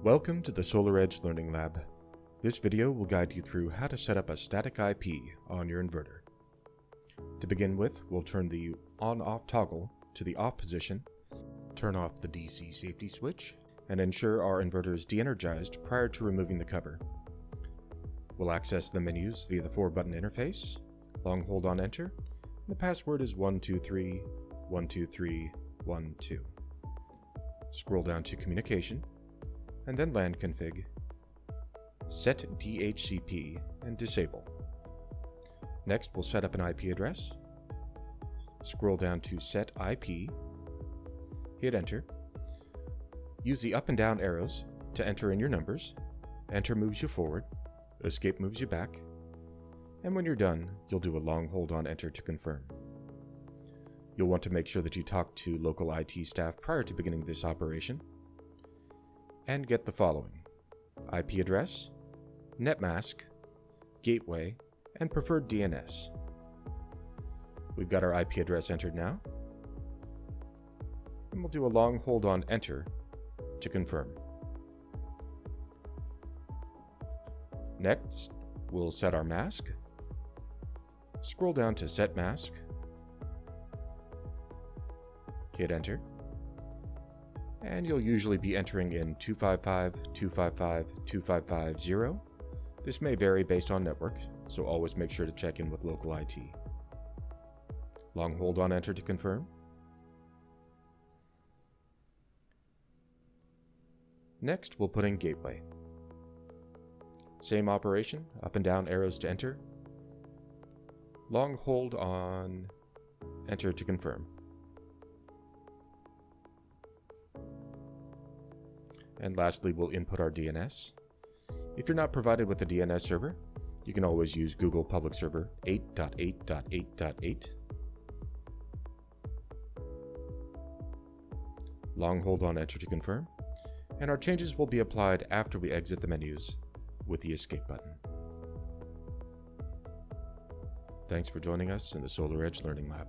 Welcome to the SolarEdge Learning Lab. This video will guide you through how to set up a static IP on your inverter. To begin with, we'll turn the on-off toggle to the off position, turn off the DC safety switch, and ensure our inverter is de-energized prior to removing the cover. We'll access the menus via the 4-button interface, long hold on enter, and the password is 123 123 12. Scroll down to communication, and then LAN config, set DHCP, and disable. Next, we'll set up an IP address. Scroll down to set IP, hit enter. Use the up and down arrows to enter in your numbers. Enter moves you forward, escape moves you back, and when you're done, you'll do a long hold on enter to confirm. You'll want to make sure that you talk to local IT staff prior to beginning this operation, and get the following: IP address, netmask, gateway, and preferred DNS. We've got our IP address entered now, and we'll do a long hold on enter to confirm. Next, we'll set our mask. Scroll down to set mask, hit enter, and you'll usually be entering in 255, 255, 2550. This may vary based on network, so always make sure to check in with local IT. Long hold on enter to confirm. Next, we'll put in gateway. Same operation, up and down arrows to enter. Long hold on enter to confirm. And lastly, we'll input our DNS. If you're not provided with a DNS server, you can always use Google Public Server 8.8.8.8. Long hold on enter to confirm, and our changes will be applied after we exit the menus with the escape button. Thanks for joining us in the SolarEdge Learning Lab.